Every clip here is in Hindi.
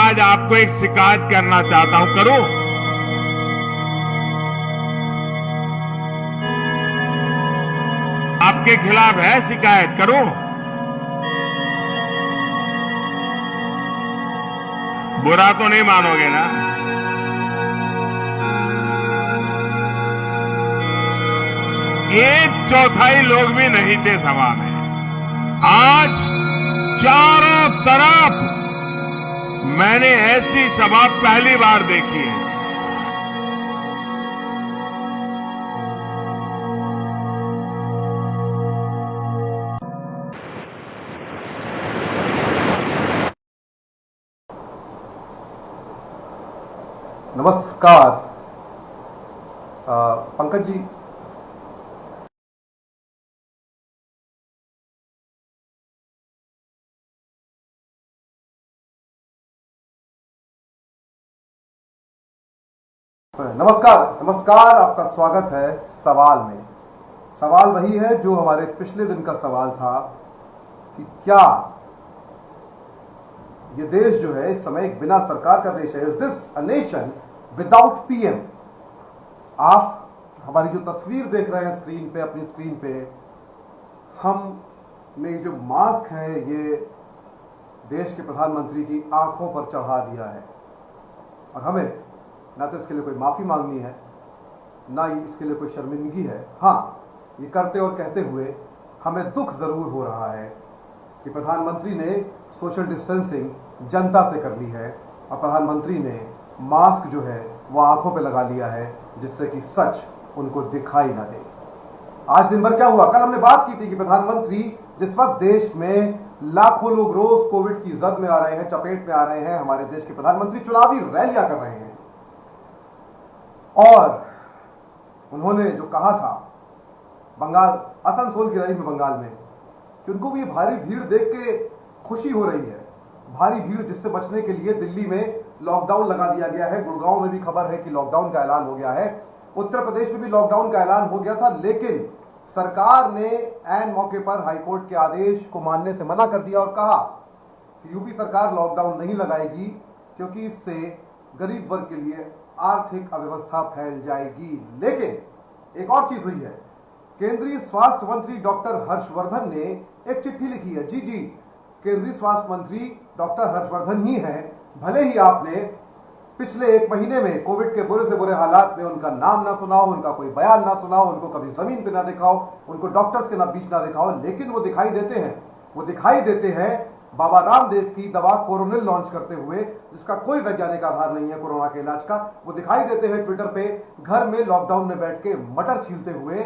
आज आपको एक शिकायत करना चाहता हूं, करूं? आपके खिलाफ है शिकायत, करूं? बुरा तो नहीं मानोगे ना? एक चौथाई लोग भी नहीं थे सभा में। आज चारों तरफ मैंने ऐसी सभा पहली बार देखी है। नमस्कार पंकज जी, नमस्कार, आपका स्वागत है सवाल में। सवाल वही है जो हमारे पिछले दिन का सवाल था कि क्या ये देश जो है इस समय एक बिना सरकार का देश है। Is this a nation without PM? आप हमारी जो तस्वीर देख रहे हैं स्क्रीन पे, अपनी स्क्रीन पे, हमने जो मास्क है ये देश के प्रधानमंत्री की आंखों पर चढ़ा दिया है और हमें ना तो इसके लिए कोई माफ़ी मांगनी है, ना ही इसके लिए कोई शर्मिंदगी है। हाँ, ये करते और कहते हुए हमें दुख ज़रूर हो रहा है कि प्रधानमंत्री ने सोशल डिस्टेंसिंग जनता से कर ली है और प्रधानमंत्री ने मास्क जो है वो आंखों पे लगा लिया है जिससे कि सच उनको दिखाई ना दे। आज दिन भर क्या हुआ? कल हमने बात की थी कि प्रधानमंत्री जिस वक्त देश में लाखों लोग रोज कोविड की जद में आ रहे हैं, चपेट में आ रहे हैं, हमारे देश के प्रधानमंत्री चुनावी रैलियां कर रहे हैं और उन्होंने जो कहा था बंगाल, आसनसोल की रैली में बंगाल में, कि उनको भी भारी भीड़ देख के खुशी हो रही है। भारी भीड़ जिससे बचने के लिए दिल्ली में लॉकडाउन लगा दिया गया है। गुड़गांव में भी खबर है कि लॉकडाउन का ऐलान हो गया है। उत्तर प्रदेश में भी लॉकडाउन का ऐलान हो गया था, लेकिन सरकार ने ऐन मौके पर हाईकोर्ट के आदेश को मानने से मना कर दिया और कहा कि यूपी सरकार लॉकडाउन नहीं लगाएगी क्योंकि इससे गरीब वर्ग के लिए आर्थिक अव्यवस्था फैल जाएगी। लेकिन एक और चीज हुई है, केंद्रीय स्वास्थ्य मंत्री डॉक्टर हर्षवर्धन ने एक चिट्ठी लिखी है। जी, केंद्रीय स्वास्थ्य मंत्री डॉक्टर हर्षवर्धन ही हैं, भले ही आपने पिछले एक महीने में कोविड के बुरे से बुरे हालात में उनका नाम ना सुना हो, उनका कोई बयान ना सुना हो, उनको कभी जमीन पे ना देखा हो, उनको डॉक्टर्स के ना बीच ना देखा हो, लेकिन वो दिखाई देते हैं बाबा रामदेव की दवा कोरोनिल लॉन्च करते हुए, जिसका कोई वैज्ञानिक आधार नहीं है कोरोना के इलाज का। वो दिखाई देते हैं ट्विटर पे घर में लॉकडाउन में बैठ के मटर छीलते हुए।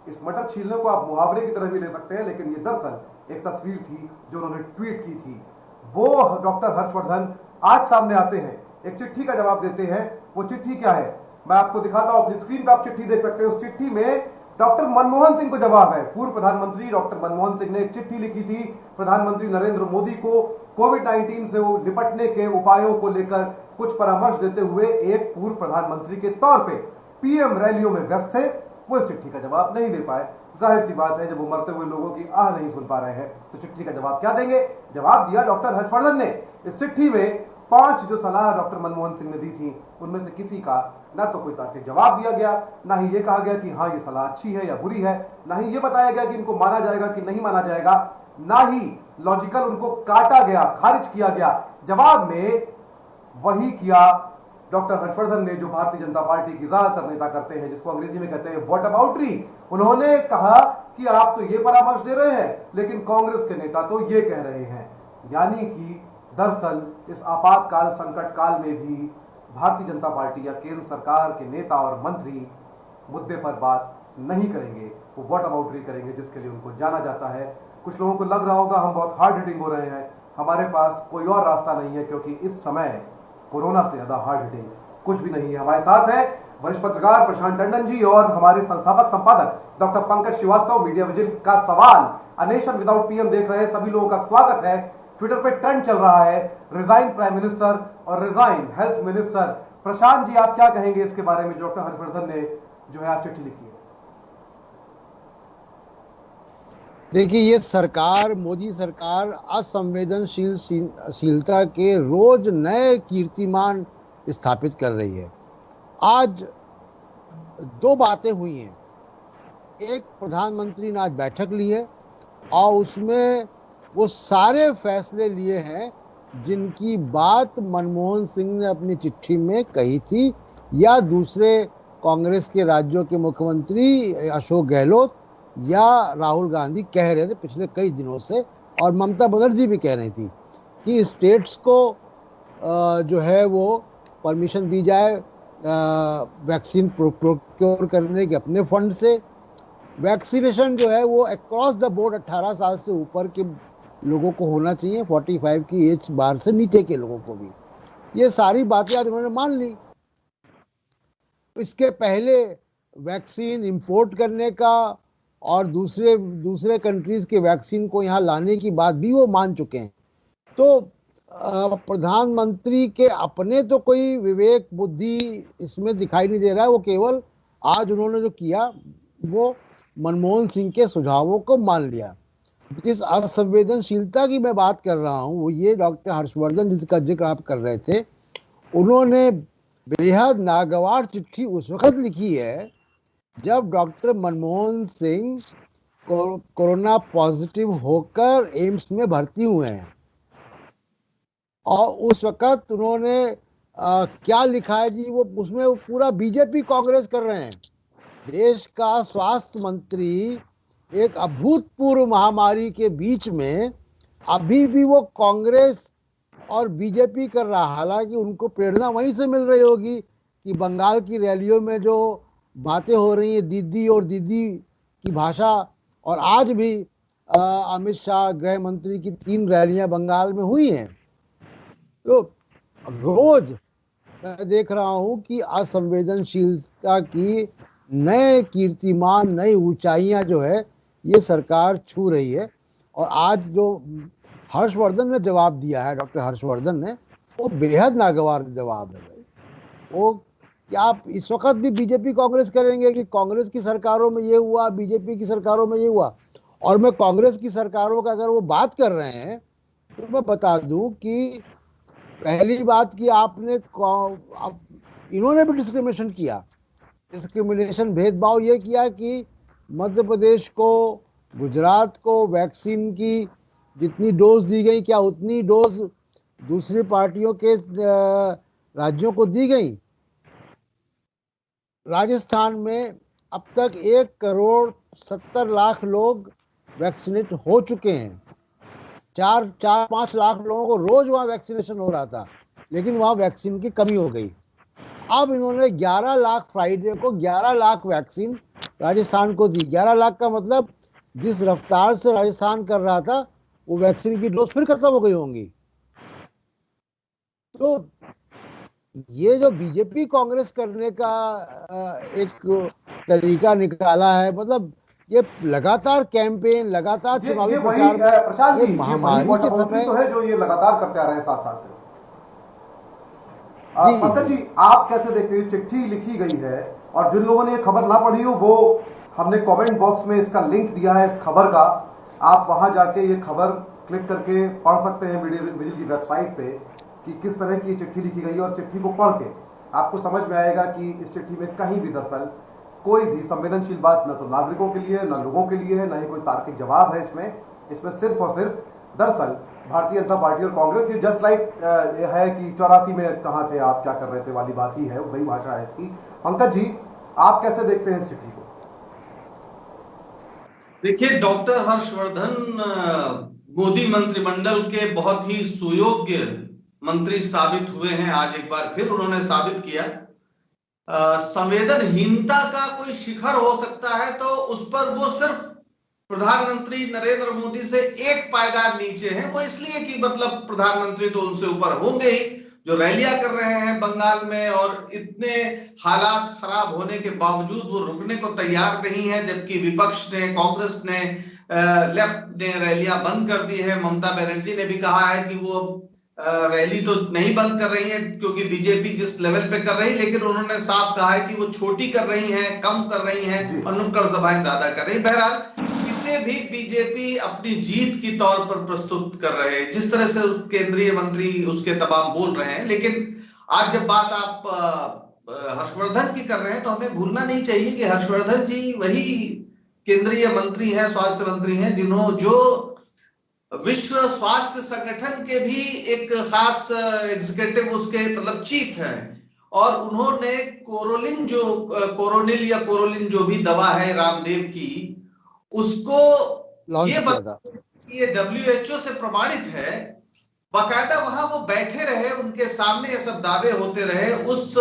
इस मटर छीलने को आप मुहावरे की तरह भी ले सकते हैं, लेकिन ये दरअसल एक तस्वीर थी जो उन्होंने ट्वीट की थी। वो डॉक्टर हर्षवर्धन आज सामने आते हैं, एक चिट्ठी का जवाब देते हैं। वो चिट्ठी क्या है मैं आपको दिखाता हूं, अपनी स्क्रीन पे आप चिट्ठी देख सकते हैं। उस चिट्ठी में डॉक्टर मनमोहन सिंह को जवाब है। पूर्व प्रधानमंत्री डॉक्टर मनमोहन सिंह ने एक चिट्ठी लिखी थी प्रधानमंत्री नरेंद्र मोदी को कोविड-19 से निपटने के उपायों को लेकर कुछ परामर्श देते हुए। एक पूर्व प्रधानमंत्री के तौर पे पीएम रैलियों में व्यस्त थे, वो इस चिट्ठी का जवाब नहीं दे पाए। जाहिर सी बात है, जब वो मरते हुए लोगों की आह नहीं सुन पा रहे हैं तो चिट्ठी का जवाब क्या देंगे? जवाब दिया डॉक्टर हर्षवर्धन ने। इस चिट्ठी में 5 जो सलाह डॉक्टर मनमोहन सिंह ने दी थी उनमें से किसी का ना तो कोई तार्किक जवाब दिया गया, ना ही ये कहा गया कि हाँ ये सलाह अच्छी है या बुरी है, ना ही ये बताया गया कि इनको माना जाएगा कि नहीं माना जाएगा, ना ही लॉजिकल उनको काटा गया, खारिज किया गया। जवाब में वही किया डॉक्टर हर्षवर्धन ने जो भारतीय जनता पार्टी की ज्यादातर नेता करते हैं, जिसको अंग्रेजी में कहते हैं व्हाट अबाउटरी। उन्होंने कहा कि आप तो ये परामर्श दे रहे हैं लेकिन कांग्रेस के नेता तो ये कह रहे हैं। यानी कि दरअसल इस आपातकाल संकट काल में भी भारतीय जनता पार्टी या केंद्र सरकार के नेता और मंत्री मुद्दे पर बात नहीं करेंगे, वो व्हाट अबाउटरी करेंगे, जिसके लिए उनको जाना जाता है। कुछ लोगों को लग रहा होगा हम बहुत हार्ड हिटिंग हो रहे हैं, हमारे पास कोई और रास्ता नहीं है, क्योंकि इस समय कोरोना से ज्यादा हार्ड हिटिंग कुछ भी नहीं है। हमारे साथ है वरिष्ठ पत्रकार प्रशांत टंडन जी और हमारे संस्थापक संपादक doctor Pankaj Shrivastava. Media vigil का सवाल, अ नेशन विदाउट पीएम देख रहे हैं सभी लोगों का स्वागत है। ट्विटर पे ट्रेंड चल रहा है रिजाइन प्राइम मिनिस्टर और resign health minister. Prashant ji, आप क्या कहेंगे इसके बारे में? डॉक्टर हर्षवर्धन ने जो है आज चिट्ठी लिखी है। देखिए, ये सरकार, मोदी सरकार असंवेदनशीलता के रोज नए कीर्तिमान स्थापित कर रही है। आज दो बातें हुई हैं। एक, प्रधानमंत्री ने आज बैठक ली है और उसमें वो सारे फैसले लिए हैं जिनकी बात मनमोहन सिंह ने अपनी चिट्ठी में कही थी, या दूसरे कांग्रेस के राज्यों के मुख्यमंत्री अशोक गहलोत या राहुल गांधी कह रहे थे पिछले कई दिनों से, और ममता बनर्जी भी कह रही थी कि स्टेट्स को जो है वो परमिशन दी जाए वैक्सीन प्रोक्योर करने के अपने फंड से। वैक्सीनेशन जो है वो अक्रॉस द बोर्ड 18 साल से ऊपर के लोगों को होना चाहिए, 45 की एज बार से नीचे के लोगों को भी। ये सारी बातें आज उन्होंने मान ली। इसके पहले वैक्सीन इंपोर्ट करने का और दूसरे कंट्रीज के वैक्सीन को यहाँ लाने की बात भी वो मान चुके हैं। तो प्रधानमंत्री के अपने तो कोई विवेक बुद्धि इसमें दिखाई नहीं दे रहा है। वो केवल आज उन्होंने जो किया वो मनमोहन सिंह के सुझावों को मान लिया। जिस असंवेदनशीलता की मैं बात कर रहा हूँ वो ये, डॉक्टर हर्षवर्धन जिसका जिक्र आप कर रहे थे, उन्होंने बेहद नागवार चिट्ठी उस वक्त लिखी है जब doctor Manmohan Singh corona positive होकर एम्स में भर्ती हुए हैं। और उस वक्त उन्होंने क्या लिखा है जी, वो उसमें वो पूरा बीजेपी कांग्रेस कर रहे हैं। देश का स्वास्थ्य मंत्री एक अभूतपूर्व महामारी के बीच में अभी भी वो कांग्रेस और बीजेपी कर रहा, हालांकि उनको प्रेरणा वहीं से मिल रही होगी कि बंगाल की रैलियों में जो बातें हो रही हैं दीदी और दीदी की भाषा, और आज भी अमित शाह गृह मंत्री की 3 रैलियां बंगाल में हुई हैं। तो रोज मैं देख रहा हूं कि असंवेदनशीलता की नए कीर्तिमान, नई ऊंचाइयां जो है ये सरकार छू रही है। और आज जो हर्षवर्धन ने जवाब दिया है, डॉक्टर हर्षवर्धन ने, वो बेहद नागवार जवाब है भाई। वो क्या इस वक्त भी बीजेपी कांग्रेस करेंगे कि कांग्रेस की सरकारों में ये हुआ, बीजेपी की सरकारों में ये हुआ? और मैं कांग्रेस की सरकारों का अगर वो बात कर रहे हैं तो मैं बता दूं कि पहली बात कि इन्होंने भी डिस्क्रिमिनेशन किया। डिस्क्रिमिनेशन, भेदभाव ये किया कि मध्य प्रदेश को, गुजरात को वैक्सीन की जितनी डोज दी गई, क्या उतनी डोज दूसरी पार्टियों के राज्यों को दी गई? राजस्थान में अब तक 1,70,00,000 लोग वैक्सीनेट हो चुके हैं। 4-5 लाख लोगों को रोज वहाँ वैक्सीनेशन हो रहा था, लेकिन वहाँ वैक्सीन की कमी हो गई। अब इन्होंने 11 लाख, फ्राइडे को 11 लाख वैक्सीन राजस्थान को दी। 11 लाख का मतलब जिस रफ्तार से राजस्थान कर रहा था वो वैक्सीन की डोज फिर खत्म हो गई होंगी। तो ये जो बीजेपी कांग्रेस करने का एक तरीका निकाला है, मतलब ये लगातार कैंपेन, लगातार चुनावी प्रचार, प्रशांत जी, महामारी के समय तो है जो ये लगातार करते आ रहे हैं 7 साल से। पंकज जी, आप कैसे देखते हैं? चिट्ठी लिखी गई है और जिन लोगों ने ये खबर ना पढ़ी हो वो हमने कमेंट बॉक्स में इसका लिंक दिया है इस खबर का, आप वहां जाके ये खबर क्लिक करके पढ़ सकते हैं मीडिया विजिल की वेबसाइट पे कि किस तरह की ये चिट्ठी लिखी गई है। और चिट्ठी को पढ़ के आपको समझ में आएगा कि इस चिट्ठी में कहीं भी दरअसल कोई भी संवेदनशील बात न तो नागरिकों के लिए, न लोगों के लिए है, न ही कोई तार्किक जवाब है इसमें सिर्फ और सिर्फ दरअसल भारतीय जनता पार्टी और कांग्रेस, ये जस्ट लाइक है कि 84 में कहाँ थे आप, क्या कर रहे थे वाली बात ही है, वही भाषा है इसकी। पंकज जी, आप कैसे देखते हैं इस चिट्ठी को? देखिए, डॉक्टर हर्षवर्धन मोदी मंत्रिमंडल के बहुत ही सुयोग्य मंत्री साबित हुए हैं। आज एक बार फिर उन्होंने साबित किया संवेदनहीनता का कोई शिखर हो सकता है तो उस पर वो सिर्फ प्रधानमंत्री नरेंद्र मोदी से एक पायदान नीचे हैं। वो इसलिए कि मतलब प्रधानमंत्री तो उनसे ऊपर होंगे ही, जो रैलियां कर रहे हैं बंगाल में और इतने हालात खराब होने के बावजूद वो रुकने को तैयार नहीं है, जबकि विपक्ष ने, कांग्रेस ने, लेफ्ट ने रैलियां बंद कर दी है। ममता बनर्जी ने भी कहा है कि वो रैली तो नहीं बंद कर रही है क्योंकि बीजेपी जिस लेवल पे कर रही, लेकिन उन्होंने साफ कहा है कि वो छोटी कर रही हैं, कम कर रही हैं और नुक्कड़ सभाएं ज्यादा कर रही। बहरहाल इसे भी बीजेपी अपनी जीत की तौर पर प्रस्तुत कर रहे हैं, जिस तरह से केंद्रीय मंत्री उसके तमाम बोल रहे हैं। लेकिन आज जब बात आप हर्षवर्धन की कर रहे हैं, तो हमें भूलना नहीं चाहिए कि हर्षवर्धन जी वही केंद्रीय मंत्री हैं, स्वास्थ्य मंत्री हैं, जो विश्व स्वास्थ्य संगठन के भी एक खास एग्जीक्यूटिव उसके मतलब चीफ हैं। और उन्होंने कोरोनिल या कोरोलिन जो भी दवा है रामदेव की, उसको ये ये WHO से प्रमाणित है। बाकायदा वहां वो बैठे रहे, उनके सामने ये सब दावे होते रहे। उस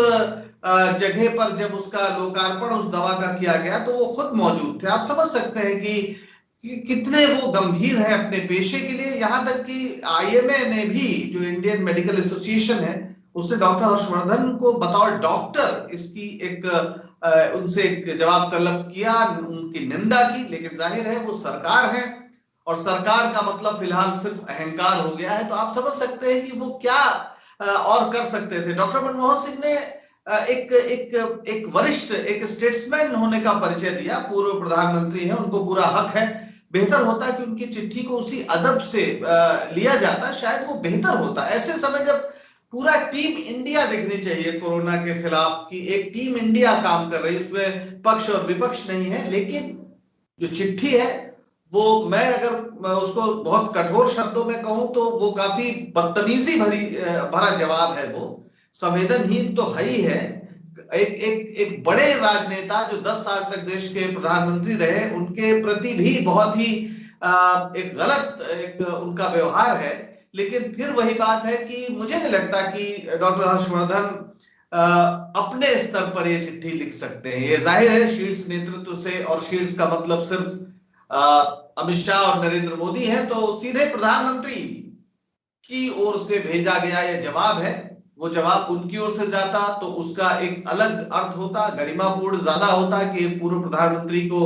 जगह पर जब उसका लोकार्पण उस दवा का किया गया, तो वो खुद मौजूद थे। आप समझ सकते हैं कि कितने वो गंभीर है अपने पेशे के लिए। यहां तक कि IMA ने भी, जो इंडियन मेडिकल एसोसिएशन है, उसने डॉक्टर हर्षवर्धन को बतौर डॉक्टर इसकी उनसे एक जवाब तलब किया, उनकी निंदा की। लेकिन जाहिर है वो सरकार है, और सरकार का मतलब फिलहाल सिर्फ अहंकार हो गया है। तो आप समझ सकते हैं कि वो क्या और कर सकते थे। डॉक्टर मनमोहन सिंह ने एक वरिष्ठ, एक स्टेट्समैन होने का परिचय दिया। पूर्व प्रधानमंत्री हैं, उनको पूरा हक है। बेहतर होता कि उनकी चिट्ठी को उसी अदब से लिया जाता, शायद वो बेहतर होता। ऐसे समय जब पूरा टीम इंडिया देखनी चाहिए कोरोना के खिलाफ, कि एक टीम इंडिया काम कर रही है, उसमें पक्ष और विपक्ष नहीं है। लेकिन जो चिट्ठी है वो, मैं अगर उसको बहुत कठोर शब्दों में कहूं तो वो काफी बदतमीजी भरा जवाब है। वो संवेदनहीन तो है ही है। एक बड़े राजनेता जो 10 साल तक देश के प्रधानमंत्री रहे, उनके प्रति भी बहुत ही एक गलत उनका व्यवहार है। लेकिन फिर वही बात है कि मुझे नहीं लगता कि डॉक्टर हर्षवर्धन अपने स्तर पर ये चिट्ठी लिख सकते हैं। ये जाहिर है शीर्ष नेतृत्व से, और शीर्ष का मतलब सिर्फ अमित शाह और नरेंद्र मोदी हैं, तो सीधे प्रधानमंत्री की ओर से भेजा गया ये जवाब है। वो जवाब उनकी ओर से जाता तो उसका एक अलग अर्थ होता, गरिमापूर्ण ज्यादा होता कि पूर्व प्रधानमंत्री को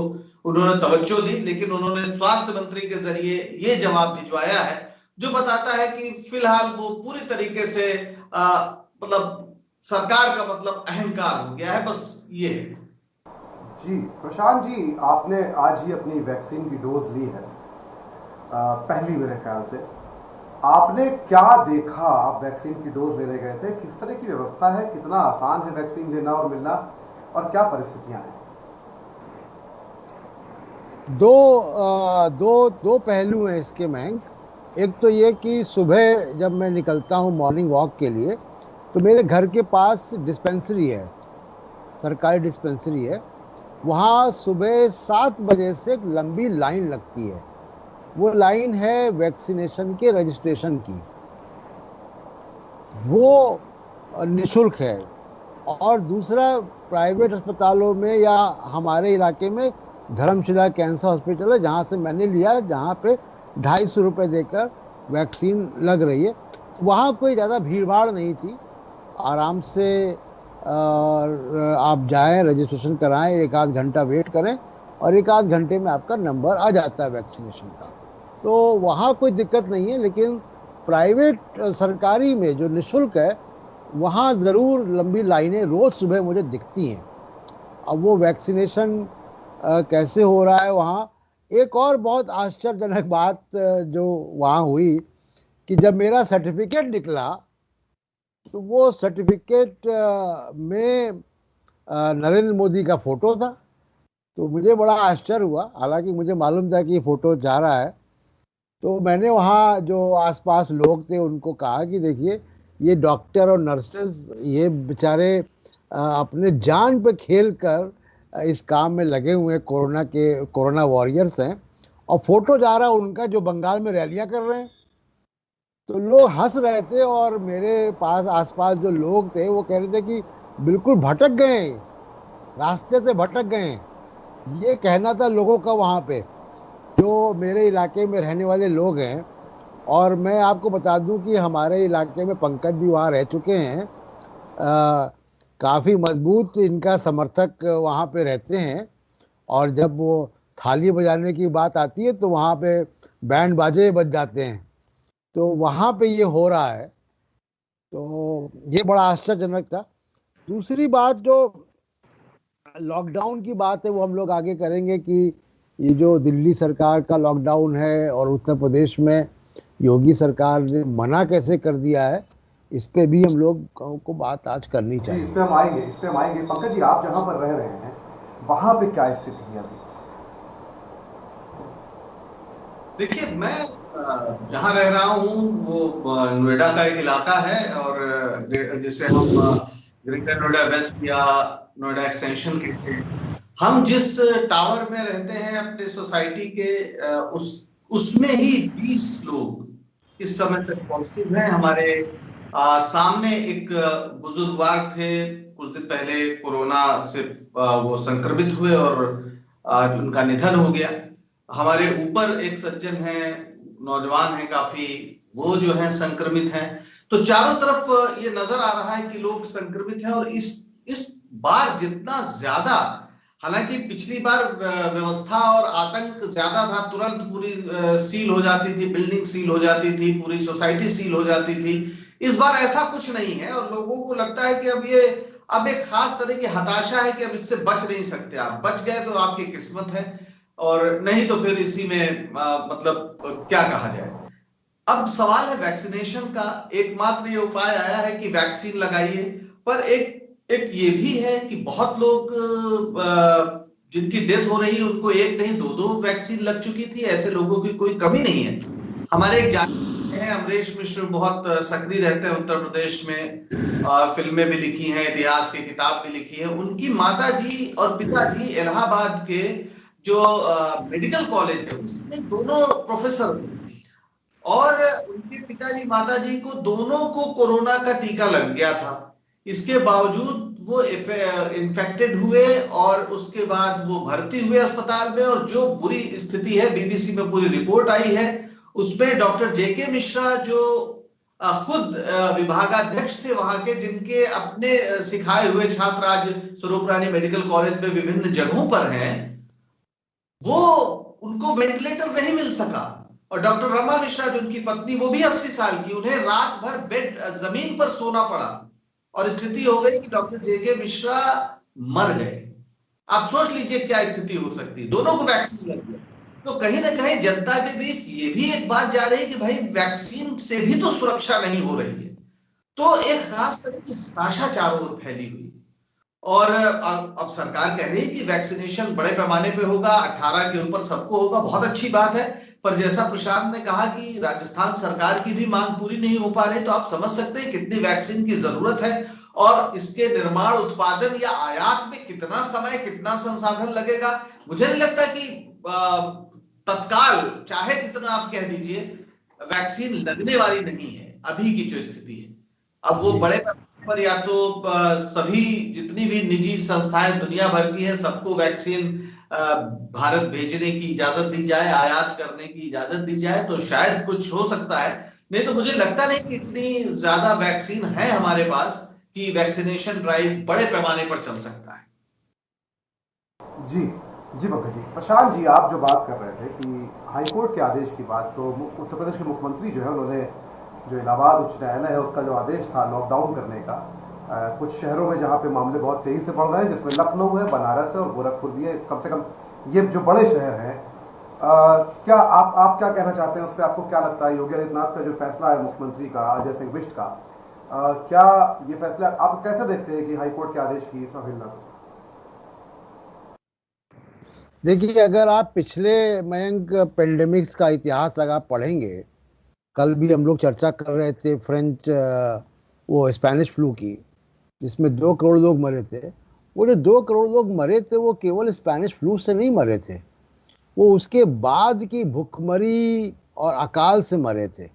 उन्होंने तवज्जो दी। लेकिन उन्होंने स्वास्थ्य मंत्री के जरिए ये जवाब भिजवाया है, जो बताता है कि फिलहाल वो पूरी तरीके से मतलब सरकार का मतलब अहंकार हो गया है। बस ये है। जी प्रशांत जी, आपने आज ही अपनी वैक्सीन की डोज ली है, पहली मेरे ख्याल से। आपने क्या देखा? आप वैक्सीन की डोज लेने गए थे, किस तरह की व्यवस्था है, कितना आसान है वैक्सीन लेना और मिलना, और क्या परिस्थितियां हैं? दो पहलू हैं इसके मयंक। एक तो ये कि सुबह जब मैं निकलता हूँ मॉर्निंग वॉक के लिए, तो मेरे घर के पास डिस्पेंसरी है, सरकारी डिस्पेंसरी है। वहाँ सुबह 7 बजे से एक लंबी लाइन लगती है। वो लाइन है वैक्सीनेशन के रजिस्ट्रेशन की। वो निःशुल्क है। और दूसरा, प्राइवेट अस्पतालों में या हमारे इलाके में धर्मशिला कैंसर हॉस्पिटल है, जहाँ से मैंने लिया, जहाँ पे 250 रुपये देकर वैक्सीन लग रही है। वहाँ कोई ज़्यादा भीड़ भाड़ नहीं थी। आराम से आप जाएं, रजिस्ट्रेशन कराएं, 1-8 घंटा वेट करें, और 1-8 घंटे में आपका नंबर आ जाता है वैक्सीनेशन का। तो वहाँ कोई दिक्कत नहीं है। लेकिन प्राइवेट सरकारी में जो निःशुल्क है, वहाँ ज़रूर लंबी लाइनें रोज़ सुबह मुझे दिखती हैं। अब वो वैक्सीनेशन कैसे हो रहा है वहाँ, एक और बहुत आश्चर्यजनक बात जो वहाँ हुई कि जब मेरा सर्टिफिकेट निकला, तो वो सर्टिफिकेट में नरेंद्र मोदी का फ़ोटो था। तो मुझे बड़ा आश्चर्य हुआ, हालांकि मुझे मालूम था कि ये फ़ोटो जा रहा है। तो मैंने वहाँ जो आसपास लोग थे उनको कहा कि देखिए, ये डॉक्टर और नर्सेज, ये बेचारे अपने जान पे खेल कर इस काम में लगे हुए हैं, कोरोना वॉरियर्स हैं। और फोटो जा रहा है उनका, जो बंगाल में रैलियां कर रहे हैं। तो लोग हंस रहे थे, और मेरे पास आसपास जो लोग थे वो कह रहे थे कि बिल्कुल भटक गए, रास्ते से भटक गए। ये कहना था लोगों का वहाँ पे, जो मेरे इलाके में रहने वाले लोग हैं। और मैं आपको बता दूं कि हमारे इलाके में पंकज भी वहाँ रह चुके हैं। काफ़ी मजबूत इनका समर्थक वहाँ पे रहते हैं। और जब वो थाली बजाने की बात आती है तो वहाँ पे बैंड बाजे बज जाते हैं। तो वहाँ पे ये हो रहा है। तो ये बड़ा आश्चर्यजनक था। दूसरी बात, जो लॉकडाउन की बात है, वो हम लोग आगे करेंगे कि ये जो दिल्ली सरकार का लॉकडाउन है और उत्तर प्रदेश में योगी सरकार ने मना कैसे कर दिया है, इस पे भी हम लोग को बात आज करनी जी, इस चाहिए। पे हम आएंगे, इस पे हम आएंगे। पंकज जी, आप जहां पर रह रहे हैं वहां पे क्या स्थिति है अभी? देखिए, मैं जहां रह रहा हूँ वो नोएडा का एक इलाका है, और जिसे हम ग्रेटर नोएडा वेस्ट या नोएडा एक्सटेंशन कहते हैं। हम जिस टावर में रहते हैं अपने सोसाइटी के, उसमें ही 20 लोग इस समय तक पॉजिटिव हैं। हमारे सामने एक बुजुर्गवार थे, कुछ दिन पहले कोरोना से वो संक्रमित हुए और आज उनका निधन हो गया। हमारे ऊपर एक सज्जन है, नौजवान है काफी, वो जो है संक्रमित हैं। तो चारों तरफ ये नजर आ रहा है कि लोग संक्रमित हैं। और इस बार जितना ज्यादा, हालांकि पिछली बार व्यवस्था और आतंक ज्यादा था, तुरंत पूरी सील हो जाती थी, बिल्डिंग सील हो जाती थी, पूरी सोसाइटी सील हो जाती थी। इस बार ऐसा कुछ नहीं है और लोगों को लगता है कि अब एक खास तरह की हताशा है कि अब इससे बच नहीं सकते। आप बच गए तो आपकी किस्मत है, और नहीं तो फिर इसी में मतलब क्या कहा जाए। अब सवाल है वैक्सीनेशन का। एकमात्र ये उपाय आया है कि वैक्सीन लगाइए, पर एक एक ये भी है कि बहुत लोग जिनकी डेथ हो रही है उनको एक नहीं दो दो वैक्सीन लग चुकी थी। ऐसे लोगों की कोई कमी नहीं है। हमारे एक जानते हैं अमरीश मिश्र, बहुत सक्रिय रहते हैं उत्तर प्रदेश में, फिल्में भी लिखी हैं, इतिहास की किताब भी लिखी है। उनकी माता जी और पिताजी इलाहाबाद के जो मेडिकल कॉलेज है उसमें दोनों प्रोफेसर थे, और उनके पिताजी माताजी को दोनों को कोरोना का टीका लग गया था। इसके बावजूद वो इन्फेक्टेड हुए और उसके बाद वो भर्ती हुए अस्पताल में। और जो बुरी स्थिति है, बीबीसी में पूरी रिपोर्ट आई है, उसमें डॉक्टर जेके मिश्रा जो खुद विभागाध्यक्ष थे वहां के, जिनके अपने सिखाए हुए छात्र आज स्वरूप रानी मेडिकल कॉलेज में विभिन्न जगहों पर हैं, वो उनको वेंटिलेटर नहीं मिल सका। और डॉक्टर रमा मिश्रा जो उनकी पत्नी, वो भी 80 साल की, उन्हें रात भर बेड जमीन पर सोना पड़ा और स्थिति हो गई कि डॉक्टर जेके मिश्रा मर गए। आप सोच लीजिए क्या स्थिति हो सकती है। दोनों को वैक्सीन लग गया। तो कहीं ना कहीं जनता के बीच ये भी एक बात जा रही है कि भाई वैक्सीन से भी तो सुरक्षा नहीं हो रही है। तो एक खास तरह की हताशा चारों ओर फैली हुई है। और अब सरकार कह रही है कि वैक्सीनेशन बड़े पैमाने पे होगा, 18 के ऊपर सबको होगा। बहुत अच्छी बात है। पर जैसा प्रशांत ने कहा कि राजस्थान सरकार की भी मांग पूरी नहीं हो पा रही, तो आप समझ सकते हैं कितनी वैक्सीन की जरूरत है और इसके निर्माण, उत्पादन या आयात में कितना समय, कितना संसाधन लगेगा। मुझे नहीं लगता कि तत्काल चाहे जितना आप कह दीजिए वैक्सीन लगने वाली नहीं है अभी की जो स्थिति है। अब वो बड़े पर या तो सभी जितनी भी निजी संस्थाएं दुनिया भर की है, सबको वैक्सीन भारत भेजने की इजाजत दी जाए, आयात करने की इजाजत दी जाए, तो शायद कुछ हो सकता है। नहीं तो मुझे लगता नहीं कि इतनी ज्यादा वैक्सीन है हमारे पास कि वैक्सीनेशन ड्राइव बड़े पैमाने पर चल सकता है। जी जी पंकज जी। प्रशांत जी, आप जो बात कर रहे थे कि हाईकोर्ट के आदेश की बात, तो उत्तर प्रदेश के मुख्यमंत्री जो है उन्होंने जो इलाहाबाद उच्च न्यायालय है उसका जो आदेश था लॉकडाउन करने का, कुछ शहरों में जहाँ पे मामले बहुत तेज़ी से बढ़ रहे हैं, जिसमें लखनऊ है, बनारस है और गोरखपुर भी है, कम से कम ये जो बड़े शहर हैं, क्या आप क्या कहना चाहते हैं उस पर? आपको क्या लगता है योगी आदित्यनाथ का जो फैसला है मुख्यमंत्री का, अजय सिंह बिष्ट का, क्या ये फैसला आप कैसे देखते हैं कि हाईकोर्ट के आदेश की इस अवहेलना को? देखिए, अगर आप पिछले मयंक पेंडेमिक्स का इतिहास अगर आप पढ़ेंगे, कल भी हम लोग चर्चा कर रहे थे फ्रेंच वो स्पेनिश फ्लू की, जिसमें 2 करोड़ लोग मरे थे। वो जो 2 करोड़ लोग मरे थे वो केवल स्पेनिश फ्लू से नहीं मरे थे, वो उसके बाद की भुखमरी और अकाल से मरे थे।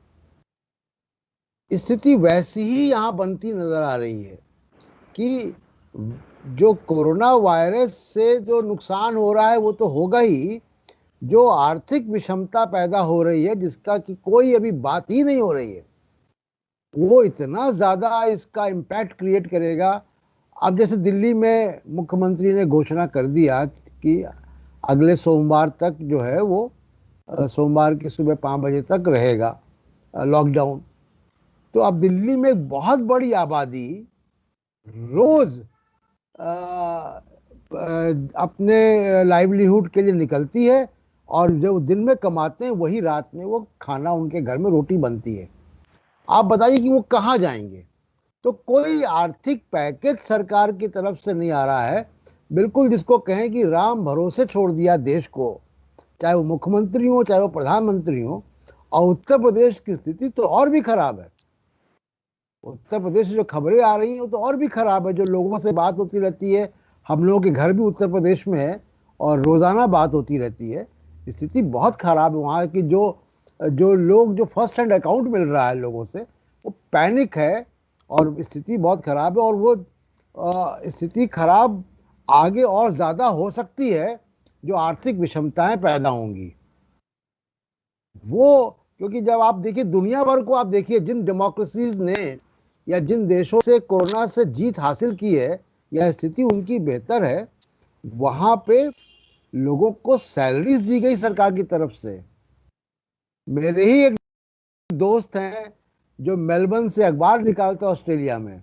स्थिति वैसी ही यहाँ बनती नजर आ रही है कि जो कोरोना वायरस से जो नुकसान हो रहा है वो तो होगा ही, जो आर्थिक विषमता पैदा हो रही है जिसका कि कोई अभी बात ही नहीं हो रही है, वो इतना ज़्यादा इसका इम्पैक्ट क्रिएट करेगा। अब जैसे दिल्ली में मुख्यमंत्री ने घोषणा कर दिया कि अगले सोमवार तक जो है वो सोमवार की सुबह 5 बजे तक रहेगा लॉकडाउन। तो अब दिल्ली में एक बहुत बड़ी आबादी रोज अपने लाइवलीहुड के लिए निकलती है और जो दिन में कमाते हैं वही रात में वो खाना, उनके घर में रोटी बनती है। आप बताइए कि वो कहाँ जाएंगे? तो कोई आर्थिक पैकेज सरकार की तरफ से नहीं आ रहा है। बिल्कुल जिसको कहें कि राम भरोसे छोड़ दिया देश को, चाहे वो मुख्यमंत्री हो चाहे वो प्रधानमंत्री हो। और उत्तर प्रदेश की स्थिति तो और भी खराब है। उत्तर प्रदेश से जो खबरें आ रही हैं वो तो और भी खराब है। जो लोगों से बात होती रहती है, हम लोगों के घर भी उत्तर प्रदेश में है और रोजाना बात होती रहती है, स्थिति बहुत खराब है वहाँ की। जो जो लोग, जो फर्स्ट हैंड अकाउंट मिल रहा है लोगों से, वो पैनिक है और स्थिति बहुत खराब है। और वो स्थिति खराब आगे और ज़्यादा हो सकती है जो आर्थिक विषमताएं पैदा होंगी वो। क्योंकि जब आप देखिए दुनिया भर को, आप देखिए जिन डेमोक्रेसीज ने या जिन देशों से कोरोना से जीत हासिल की है या स्थिति उनकी बेहतर है, वहां पे लोगों को सैलरीज दी गई सरकार की तरफ से। मेरे ही एक दोस्त हैं जो मेलबर्न से अखबार निकालते हैं ऑस्ट्रेलिया में,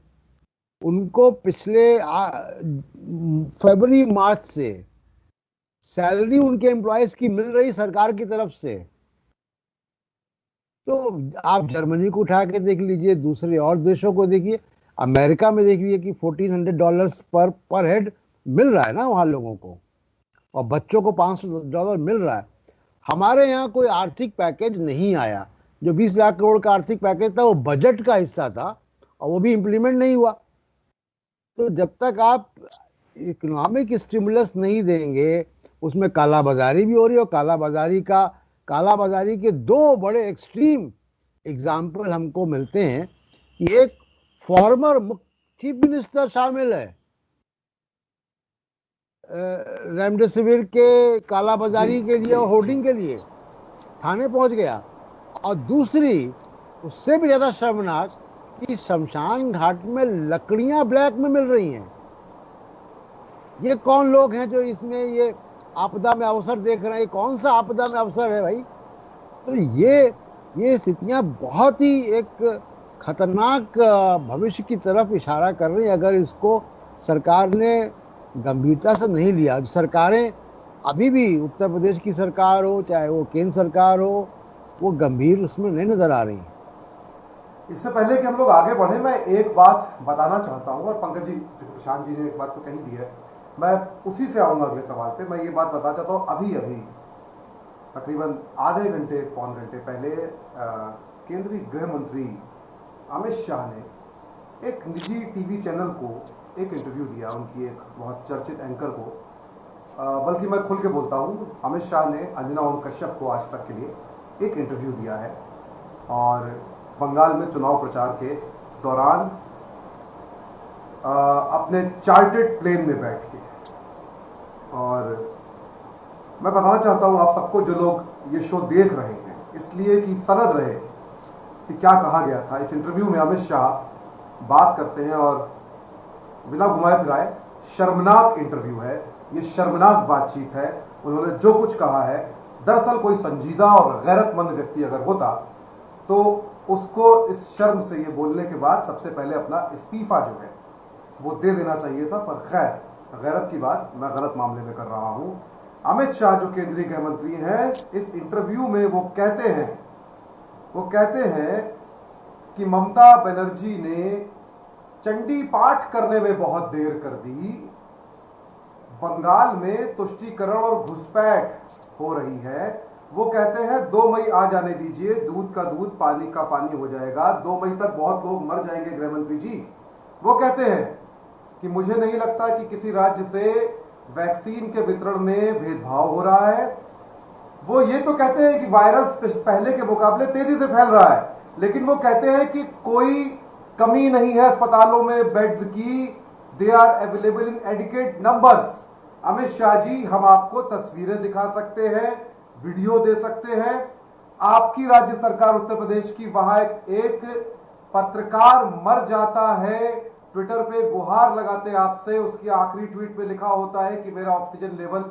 उनको पिछले फरवरी मार्च से सैलरी उनके एम्प्लॉयज की मिल रही सरकार की तरफ से। तो आप जर्मनी को उठा के देख लीजिए, दूसरे और देशों को देखिए, अमेरिका में देख लीजिए कि $1400 पर हेड मिल रहा है ना वहाँ लोगों को, और बच्चों को $500 मिल रहा है। हमारे यहाँ कोई आर्थिक पैकेज नहीं आया। जो 20 लाख करोड़ का आर्थिक पैकेज था वो बजट का हिस्सा था और वो भी इम्प्लीमेंट नहीं हुआ। तो जब तक आप इकोनॉमिक स्टिमुलस नहीं देंगे, उसमें कालाबाजारी भी हो रही है। और कालाबाजारी के दो बड़े एक्सट्रीम एग्जाम्पल हमको मिलते हैं कि एक फॉर्मर चीफ मिनिस्टर शामिल है रेमडेसिविर के कालाबाजारी के लिए और होर्डिंग के लिए, थाने पहुंच गया। और दूसरी उससे भी ज्यादा शर्मनाक कि शमशान घाट में लकड़ियां ब्लैक में मिल रही हैं। ये कौन लोग हैं जो इसमें ये आपदा में अवसर देख रहे हैं? कौन सा आपदा में अवसर है भाई? तो ये स्थितियां बहुत ही एक खतरनाक भविष्य की तरफ इशारा कर रही है अगर इसको सरकार ने गंभीरता से नहीं लिया। सरकारें अभी भी, उत्तर प्रदेश की सरकार हो चाहे वो केंद्र सरकार हो, वो गंभीर उसमें नहीं नजर आ रही। इससे पहले कि हम लोग आगे बढ़े, मैं एक बात बताना चाहता हूँ, और पंकज जी, प्रशांत जी ने एक बात तो कही दी है, मैं उसी से आऊँगा अगले सवाल पे। मैं ये बात बताना चाहता हूँ, अभी अभी तकरीबन आधे घंटे पौन घंटे पहले केंद्रीय गृह मंत्री अमित शाह ने एक निजी टीवी चैनल को एक इंटरव्यू दिया, उनकी एक बहुत चर्चित एंकर को। बल्कि मैं खुल के बोलता हूँ, अमित शाह ने अंजना ओम कश्यप को आज तक के लिए एक इंटरव्यू दिया है, और बंगाल में चुनाव प्रचार के दौरान अपने चार्टर्ड प्लेन में बैठ के। और मैं बताना चाहता हूँ आप सबको, जो लोग ये शो देख रहे हैं, इसलिए कि सनद रहे कि क्या कहा गया था इस इंटरव्यू में। अमित शाह बात करते हैं और बिना घुमाए फिराए, शर्मनाक इंटरव्यू है ये, शर्मनाक बातचीत है। उन्होंने जो कुछ कहा है, दरअसल कोई संजीदा और गैरतमंद व्यक्ति अगर होता तो उसको इस शर्म से ये बोलने के बाद सबसे पहले अपना इस्तीफा जो है वो दे देना चाहिए था। पर खैर, गैरत की बात मैं गलत मामले में कर रहा हूँ। अमित शाह जो केंद्रीय गृह मंत्री हैं, इस इंटरव्यू में वो कहते हैं कि ममता बनर्जी ने चंडी पाठ करने में बहुत देर कर दी, बंगाल में तुष्टीकरण और घुसपैठ हो रही है। वो कहते हैं 2 मई आ जाने दीजिए, दूध का दूध पानी का पानी हो जाएगा, 2 मई तक बहुत लोग मर जाएंगे गृह मंत्री जी। वो कहते हैं कि मुझे नहीं लगता कि किसी राज्य से वैक्सीन के वितरण में भेदभाव हो रहा है। वो ये तो कहते हैं कि वायरस पहले के मुकाबले तेजी से फैल रहा है, लेकिन वो कहते हैं कि कोई कमी नहीं है अस्पतालों में बेड्स की, they are available in adequate numbers. Amit Shah ji, हम आपको तस्वीरें दिखा सकते हैं, वीडियो दे सकते हैं। आपकी राज्य सरकार उत्तर प्रदेश की, वहां एक पत्रकार मर जाता है, ट्विटर पे गुहार लगाते आपसे, उसकी आखिरी ट्वीट पे लिखा होता है कि मेरा ऑक्सीजन लेवल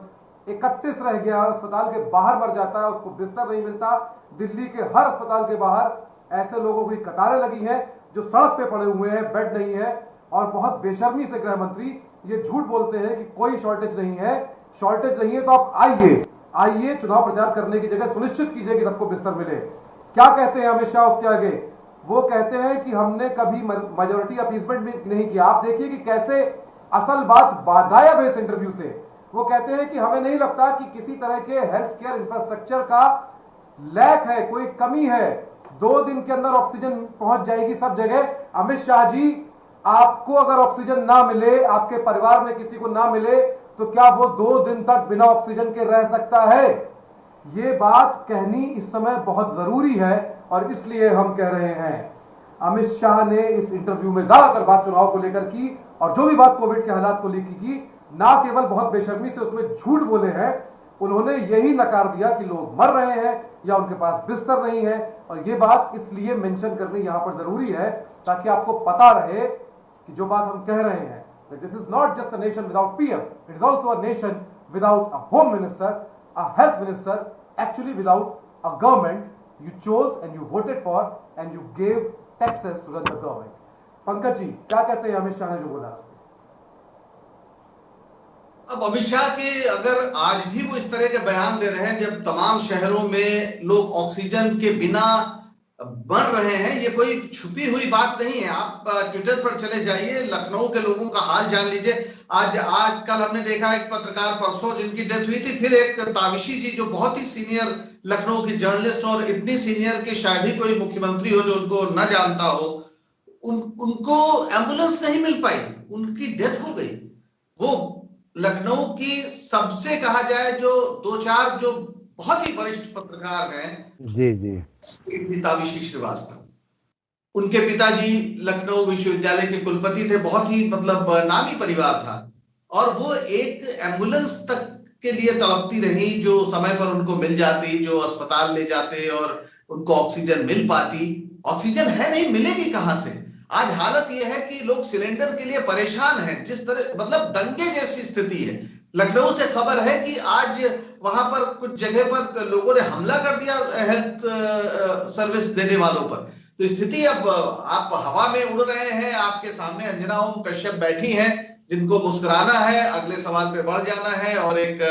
31 रह गया, अस्पताल के बाहर मर जाता है, उसको बिस्तर नहीं मिलता। दिल्ली के हर अस्पताल के बाहर ऐसे लोगों की कतारें लगी हैं जो सड़क पे पड़े हुए हैं, बेड नहीं है। और बहुत बेशर्मी से गृह मंत्री ये झूठ बोलते हैं कि कोई शॉर्टेज नहीं है। शॉर्टेज नहीं है तो आप आइए, आइए चुनाव प्रचार करने की जगह सुनिश्चित कीजिए कि सबको बिस्तर मिले। क्या कहते हैं अमित शाह उसके आगे? वो कहते हैं कि हमने कभी मेजोरिटी अपीसमेंट भी नहीं किया। आप देखिए कि कैसे असल बात गायब है इस इंटरव्यू से। वो कहते हैं कि हमें नहीं लगता कि किसी तरह के हेल्थ केयर इंफ्रास्ट्रक्चर का लैक है, कोई कमी है। 2 दिन के अंदर ऑक्सीजन पहुंच जाएगी सब जगह। अमित शाह जी, आपको अगर ऑक्सीजन ना मिले, आपके परिवार में किसी को ना मिले, तो क्या वो 2 दिन तक बिना ऑक्सीजन के रह सकता है? ये बात कहनी इस समय बहुत जरूरी है और इसलिए हम कह रहे हैं। अमित शाह ने इस इंटरव्यू में ज्यादातर बात चुनाव को लेकर की और जो भी बात कोविड के हालात को लेकर की, ना केवल बहुत बेशर्मी से उसमें झूठ बोले हैं, उन्होंने यही नकार दिया कि लोग मर रहे हैं या उनके पास बिस्तर नहीं है। और ये बात इसलिए मेंशन करनी यहां पर जरूरी है ताकि आपको पता रहे कि जो बात हम कह रहे हैं, that this is not just a nation without PM, it is also a nation without a home minister, a health minister, actually without a government you chose and you voted for and you gave taxes to run the government. Pankaj ji, क्या कहते हैं अमित शाह ने जो बोला उसमें? अब अमित शाह के अगर आज भी वो इस तरह के बयान दे रहे हैं जब तमाम शहरों में लोग ऑक्सीजन के बिना मर रहे हैं, ये कोई छुपी हुई बात नहीं है। आप ट्विटर पर चले जाइए, लखनऊ के लोगों का हाल जान लीजिए। आज कल हमने देखा एक पत्रकार परसों जिनकी डेथ हुई थी, फिर एक ताविशी जी जो बहुत ही सीनियर लखनऊ की जर्नलिस्ट और इतनी सीनियर कि शायद ही कोई मुख्यमंत्री हो जो उनको न जानता हो, उनको एम्बुलेंस नहीं मिल पाई, उनकी डेथ हो गई। वो लखनऊ की सबसे कहा जाए जो 2-4 जो बहुत ही वरिष्ठ पत्रकार हैं, जी ताविशी श्रीवास्तव, उनके पिताजी लखनऊ विश्वविद्यालय के कुलपति थे, बहुत ही मतलब नामी परिवार था, और वो एक एम्बुलेंस तक के लिए तड़पती रही जो समय पर उनको मिल जाती, जो अस्पताल ले जाते और उनको ऑक्सीजन मिल पाती। ऑक्सीजन है नहीं, मिलेगी कहां से? आज हालत यह है कि लोग सिलेंडर के लिए परेशान हैं, जिस तरह मतलब दंगे जैसी स्थिति है। लखनऊ से खबर है कि आज वहां पर कुछ जगह पर लोगों ने हमला कर दिया हेल्थ सर्विस देने वालों पर। तो स्थिति अब आप हवा में उड़ रहे हैं, आपके सामने अंजना ओम कश्यप बैठी हैं जिनको मुस्कुराना है, अगले सवाल पे बढ़ जाना है और एक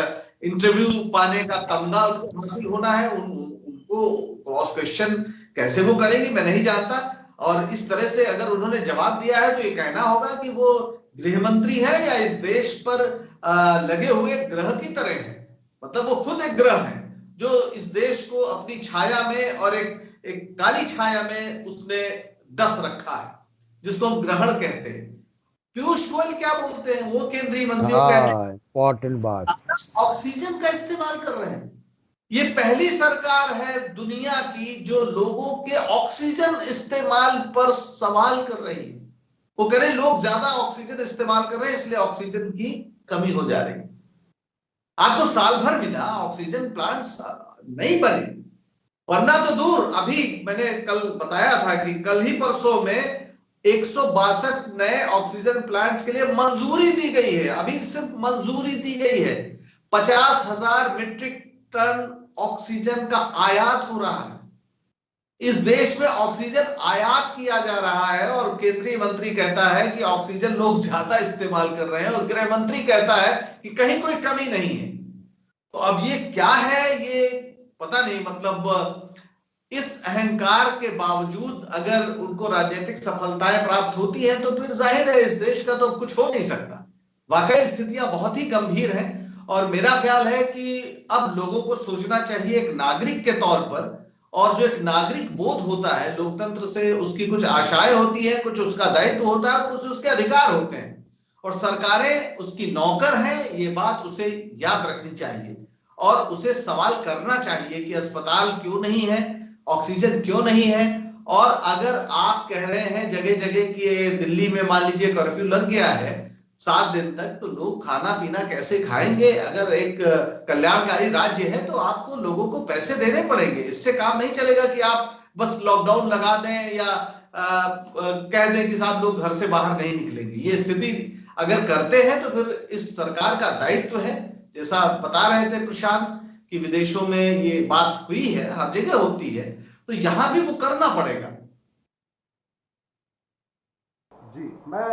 इंटरव्यू पाने का तमगा उनको हासिल होना है। उनको क्रॉस क्वेश्चन कैसे वो करेंगी मैं नहीं जानता, और इस तरह से अगर उन्होंने जवाब दिया है तो ये कहना होगा कि वो गृह मंत्री है या इस देश पर लगे हुए ग्रह की तरह है। मतलब वो खुद एक ग्रह है जो इस देश को अपनी छाया में और एक काली छाया में उसने डस रखा है, जिसको हम ग्रहण कहते हैं। पीयूष गोयल क्या बोलते हैं? वो केंद्रीय मंत्रियों इंपॉर्टेंट बात, ऑक्सीजन का इस्तेमाल कर रहे हैं। ये पहली सरकार है दुनिया की जो लोगों के ऑक्सीजन इस्तेमाल पर सवाल कर रही है। वो कह रहे लोग ज्यादा ऑक्सीजन इस्तेमाल कर रहे हैं इसलिए ऑक्सीजन की कमी हो जा रही है। आपको साल भर मिला, ऑक्सीजन प्लांट्स नहीं बने, वरना तो दूर। अभी मैंने कल बताया था कि कल ही परसों में 162 नए ऑक्सीजन प्लांट्स के लिए मंजूरी दी गई है। अभी सिर्फ मंजूरी दी गई है। 50,000 मीट्रिक टन ऑक्सीजन का आयात हो रहा है। इस देश में ऑक्सीजन आयात किया जा रहा है और केंद्रीय मंत्री कहता है कि ऑक्सीजन लोग ज्यादा इस्तेमाल कर रहे हैं और गृह मंत्री कहता है कि कहीं कोई कमी नहीं है। तो अब ये क्या है ये पता नहीं। मतलब इस अहंकार के बावजूद अगर उनको राजनीतिक सफलताएं प्राप्त होती है तो फिर जाहिर है इस देश का तो कुछ हो नहीं सकता। वाकई स्थितियां बहुत ही गंभीर हैं और मेरा ख्याल है कि अब लोगों को सोचना चाहिए एक नागरिक के तौर पर, और जो एक नागरिक बोध होता है लोकतंत्र से, उसकी कुछ आशाएं होती है, कुछ उसका दायित्व होता है, कुछ उसके अधिकार होते हैं और सरकारें उसकी नौकर हैं। ये बात उसे याद रखनी चाहिए और उसे सवाल करना चाहिए कि अस्पताल क्यों नहीं है, ऑक्सीजन क्यों नहीं है। और अगर आप कह रहे हैं जगह जगह कि दिल्ली में मान लीजिए कर्फ्यू लग गया है 7 दिन तक, तो लोग खाना पीना कैसे खाएंगे? अगर एक कल्याणकारी राज्य है तो आपको लोगों को पैसे देने पड़ेंगे। इससे काम नहीं चलेगा कि आप बस लॉकडाउन लगा दें या कह दें कि साहब लोग घर से बाहर नहीं निकलेंगे। ये स्थिति अगर करते हैं तो फिर इस सरकार का दायित्व है, जैसा बता रहे थे प्रशांत कि विदेशों में ये बात हुई है, हर जगह होती है, तो यहां भी वो करना पड़ेगा। जी, मैं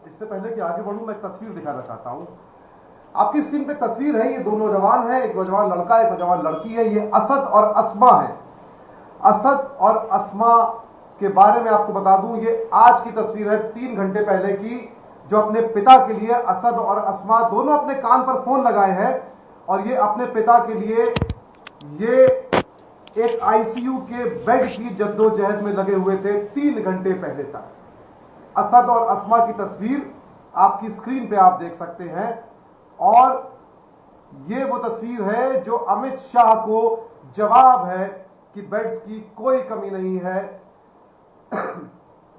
इससे पहले कि आगे बढ़ूं मैं एक तस्वीर दिखाना चाहता हूं। आपकी स्क्रीन पे तस्वीर है, ये दो नौजवान हैं, एक नौजवान लड़का एक नौजवान लड़की है। ये असद और अस्मा है। असद और अस्मा के बारे में आपको बता दूं, ये आज की तस्वीर है 3 घंटे पहले की, जो अपने पिता के लिए असद और अस्मा दोनों अपने कान पर फोन लगाए हैं और ये अपने पिता के लिए ये एक आईसीयू के बेड की जद्दोजहद में लगे हुए थे 3 घंटे पहले तक। असद और अस्मा की तस्वीर आपकी स्क्रीन पे आप देख सकते हैं और ये वो तस्वीर है जो अमित शाह को जवाब है कि बेड्स की कोई कमी नहीं है।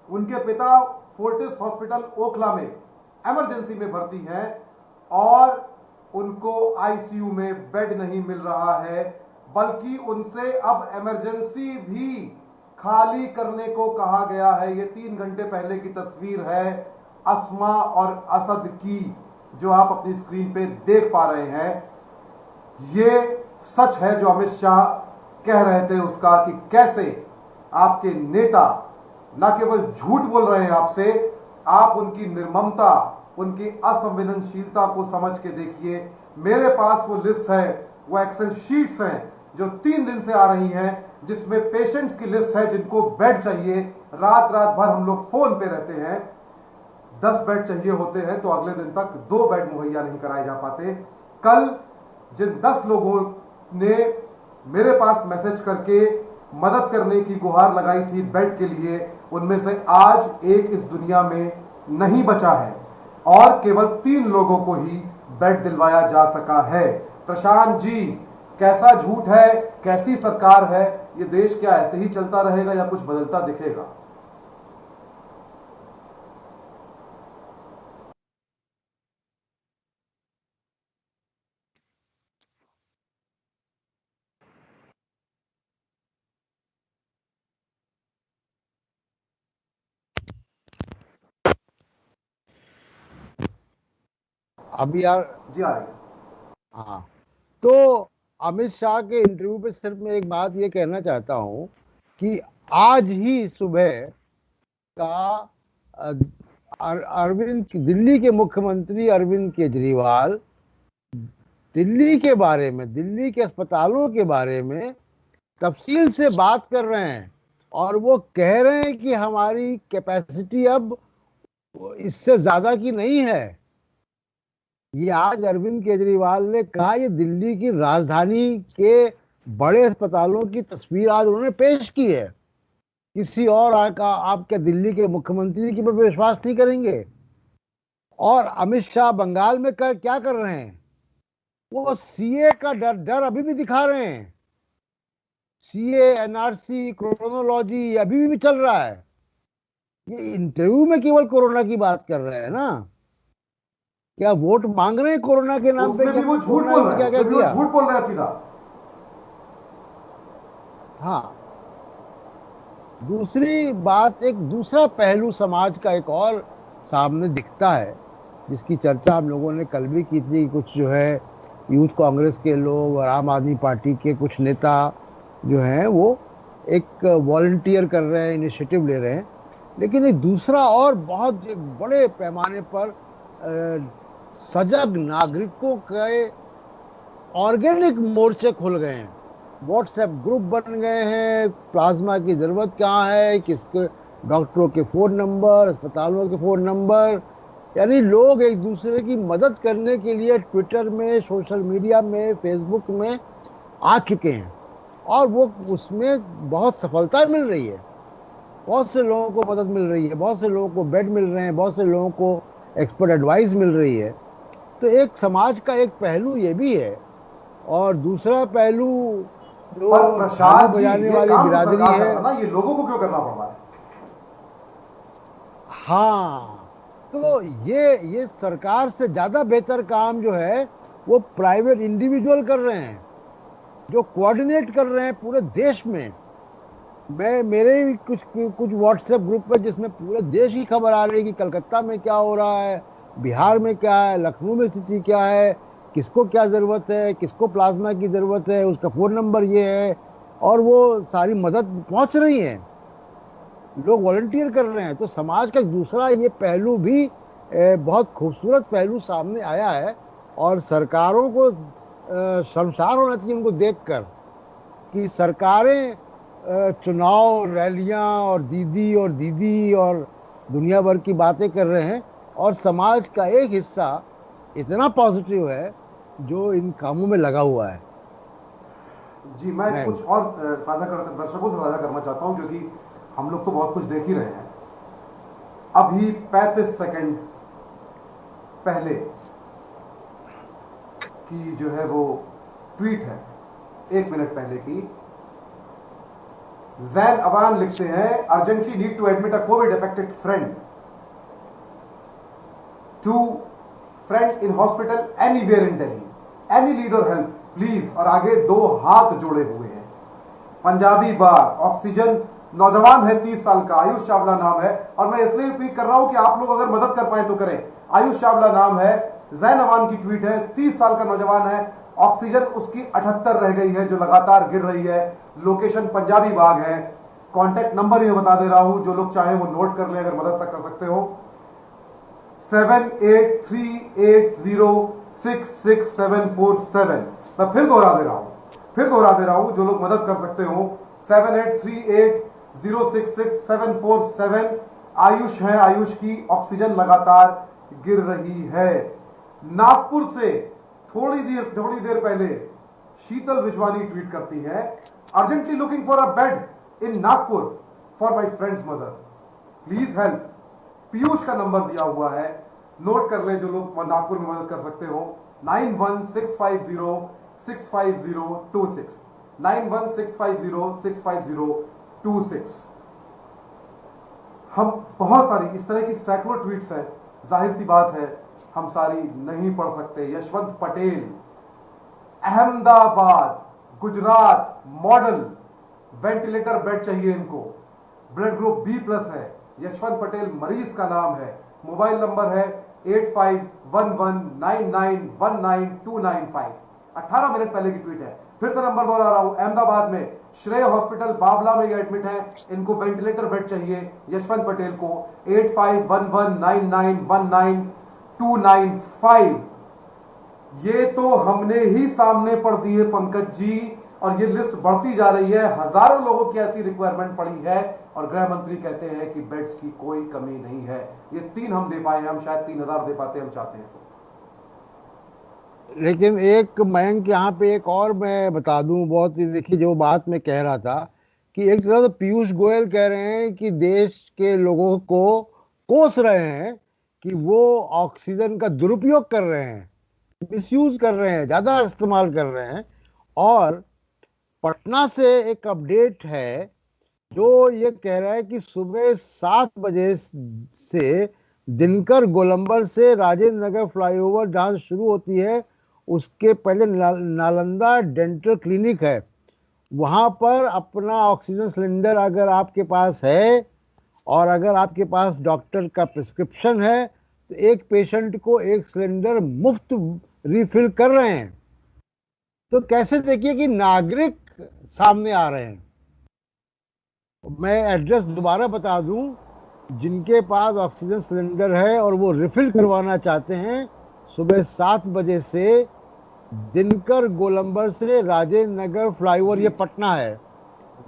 उनके पिता फोर्टिस हॉस्पिटल ओखला में इमरजेंसी में भर्ती हैं और उनको आईसीयू में बेड नहीं मिल रहा है, बल्कि उनसे अब इमरजेंसी भी खाली करने को कहा गया है। ये 3 घंटे पहले की तस्वीर है अस्मा और असद की, जो आप अपनी स्क्रीन पे देख पा रहे हैं। ये सच है जो अमित शाह कह रहे थे उसका, कि कैसे आपके नेता न केवल झूठ बोल रहे हैं आपसे, आप उनकी निर्ममता, उनकी असंवेदनशीलता को समझ के देखिए। मेरे पास वो लिस्ट है, वो एक्सेल शीट्स हैं जो 3 दिन से आ रही हैं, जिसमें पेशेंट्स की लिस्ट है जिनको बेड चाहिए। रात रात भर हम लोग फोन पे रहते हैं। 10 बेड चाहिए होते हैं तो अगले दिन तक 2 बेड मुहैया नहीं कराए जा पाते। कल जिन 10 लोगों ने मेरे पास मैसेज करके मदद करने की गुहार लगाई थी बेड के लिए, उनमें से आज एक इस दुनिया में नहीं बचा है और केवल 3 लोगों को ही बेड दिलवाया जा सका है। प्रशांत जी, कैसा झूठ है, कैसी सरकार है? ये देश क्या ऐसे ही चलता रहेगा या कुछ बदलता दिखेगा? अब यार, जी आ रही है। हाँ, तो अमित शाह के इंटरव्यू पे सिर्फ मैं एक बात ये कहना चाहता हूँ कि आज ही सुबह का अरविंद, दिल्ली के मुख्यमंत्री अरविंद केजरीवाल दिल्ली के बारे में, दिल्ली के अस्पतालों के बारे में तफसील से बात कर रहे हैं और वो कह रहे हैं कि हमारी कैपेसिटी अब इससे ज्यादा की नहीं है। ये आज अरविंद केजरीवाल ने कहा, ये दिल्ली की राजधानी के बड़े अस्पतालों की तस्वीर आज उन्होंने पेश की है। किसी और आप क्या दिल्ली के मुख्यमंत्री की पर विश्वास नहीं करेंगे? और अमित शाह बंगाल में क्या कर रहे हैं? वो सीए का डर अभी भी दिखा रहे हैं। सीए, एनआरसी, क्रोनोलॉजी अभी भी चल रहा है। ये इंटरव्यू में केवल कोरोना की बात कर रहे हैं ना? क्या वोट मांग रहे हैं कोरोना के नाम पे? उसमें भी वो झूठ बोल रहे हैं, उसमें भी वो झूठ बोल रहे हैं सीधा। हाँ, दूसरी बात, एक दूसरा पहलू समाज का एक और सामने दिखता है, जिसकी चर्चा हम लोगों ने कल भी की थी। कुछ जो है यूथ कांग्रेस के लोग और आम आदमी पार्टी के कुछ नेता जो हैं वो एक वॉलंटियर कर रहे हैं, इनिशिएटिव ले रहे हैं। लेकिन एक दूसरा और बहुत बड़े पैमाने पर सजग नागरिकों के ऑर्गेनिक मोर्चे खुल गए हैं। व्हाट्सएप ग्रुप बन गए हैं, प्लाज्मा की ज़रूरत कहाँ है, किसके, डॉक्टरों के फ़ोन नंबर, अस्पतालों के फ़ोन नंबर, यानी लोग एक दूसरे की मदद करने के लिए ट्विटर में, सोशल मीडिया में, फेसबुक में आ चुके हैं और वो उसमें बहुत सफलता मिल रही है। बहुत से लोगों को मदद मिल रही है, बहुत से लोगों को बेड मिल रहे हैं, बहुत से लोगों को एक्सपर्ट एडवाइस मिल रही है। तो एक समाज का एक पहलू ये भी है और दूसरा पहलू जो प्रशांत जी, बजाने ये वाली काम तो बिरादरी सरकार है करता ना, ये लोगों को क्यों करना पड़ रहा है? हाँ, तो ये सरकार से ज्यादा बेहतर काम जो है वो प्राइवेट इंडिविजुअल कर रहे हैं, जो कोऑर्डिनेट कर रहे हैं पूरे देश में। मेरे भी कुछ व्हाट्सएप ग्रुप पर, जिसमें पूरे देश की खबर आ रही है कि कलकत्ता में क्या हो रहा है, बिहार में क्या है, लखनऊ में स्थिति क्या है, किसको क्या ज़रूरत है, किसको प्लाज्मा की ज़रूरत है, उसका फ़ोन नंबर ये है, और वो सारी मदद पहुंच रही है, लोग वॉलंटियर कर रहे हैं। तो समाज का दूसरा ये पहलू भी बहुत खूबसूरत पहलू सामने आया है और सरकारों को शर्मसार होना चाहिए उनको देखकर कि सरकारें चुनाव रैलियां और दीदी और दुनिया भर की बातें कर रहे हैं और समाज का एक हिस्सा इतना पॉजिटिव है जो इन कामों में लगा हुआ है। जी, मैं कुछ और दर्शकों से साझा करना चाहता हूं, क्योंकि हम लोग तो बहुत कुछ देख ही रहे हैं। अभी 35 सेकंड पहले की जो है वो ट्वीट है, 1 मिनट पहले की। जैन अवान लिखते हैं, urgently need to admit a covid affected friend in hospital anywhere in Delhi, any lead or help please. और आगे 2 हाथ जोड़े हुए हैं। पंजाबी बार, ऑक्सीजन, नौजवान है 30 साल का, आयुष चावला नाम है। और मैं इसलिए ट्वीट कर रहा हूं कि आप लोग अगर मदद कर पाए तो करें। आयुष चावला नाम है, जैन अवान की ट्वीट है, 30 साल का नौजवान है, ऑक्सीजन उसकी 78 रह गई है जो लगातार गिर रही है। लोकेशन पंजाबी बाग है। कॉन्टैक्ट नंबर ये बता दे रहा हूं, जो लोग चाहें वो नोट कर लें अगर मदद कर सकते हो। 7838066747। मैं फिर दोहरा दे रहा हूं, जो लोग मदद कर सकते हो 7838066747। आयुष है, आयुष की ऑक्सीजन लगातार गिर रही है। नागपुर से थोड़ी देर पहले शीतल रिजवानी ट्वीट करती है, urgently looking for a bed in Nagpur for my friends mother, please help. Piyush का नंबर दिया हुआ है, नोट कर लें जो लोग नागपुर में मदद कर सकते हो। 9165065026 9165065026। हम बहुत सारी इस तरह की सैकड़ों ट्वीट्स हैं, जाहिर सी बात है हम सारी नहीं पढ़ सकते। Yashwant Patel, Ahmedabad, Gujarat, model, ventilator bed चाहिए इनको, ब्लड ग्रुप B+ है। यशवंत पटेल मरीज का नाम है। मोबाइल नंबर है 851199199295। 18 मिनट पहले की ट्वीट है। फिर से नंबर दोहरा रहा हूं, अहमदाबाद में श्रेय हॉस्पिटल बावला में ये एडमिट है, इनको वेंटिलेटर बेड चाहिए यशवंत पटेल को। 851199199295। ये तो हमने ही सामने पढ़ दिए पंकज जी, और ये लिस्ट बढ़ती जा रही है। हजारों लोगों की ऐसी रिक्वायरमेंट पड़ी है और गृह मंत्री कहते हैं कि बेड्स की कोई कमी नहीं है। ये 3 हम दे पाए हैं, हम शायद 3000 दे पाते हम चाहते हैं तो। लेकिन एक मयंक यहाँ पे एक और मैं बता दूं, बहुत ही देखिए जो बात मैं कह रहा था कि एक तरह तो पीयूष गोयल कह रहे हैं कि देश के लोगों को कोस रहे हैं कि वो ऑक्सीजन का दुरुपयोग कर रहे हैं, मिसयूज कर रहे हैं, ज्यादा इस्तेमाल कर रहे हैं। और पटना से एक अपडेट है जो ये कह रहा है कि सुबह 7 बजे से दिनकर गोलंबर से राजेंद्र नगर फ्लाईओवर जहां शुरू होती है उसके पहले नालंदा डेंटल क्लिनिक है, वहां पर अपना ऑक्सीजन सिलेंडर अगर आपके पास है और अगर आपके पास डॉक्टर का प्रिस्क्रिप्शन है तो एक पेशेंट को एक सिलेंडर मुफ्त रिफिल कर रहे हैं। तो कैसे देखिए कि नागरिक सामने आ रहे हैं। मैं एड्रेस दोबारा बता दूं, जिनके पास ऑक्सीजन सिलेंडर है और वो रिफिल करवाना चाहते हैं, सुबह 7 बजे से दिनकर गोलंबर से राजेंद्र नगर फ्लाईओवर, ये पटना है,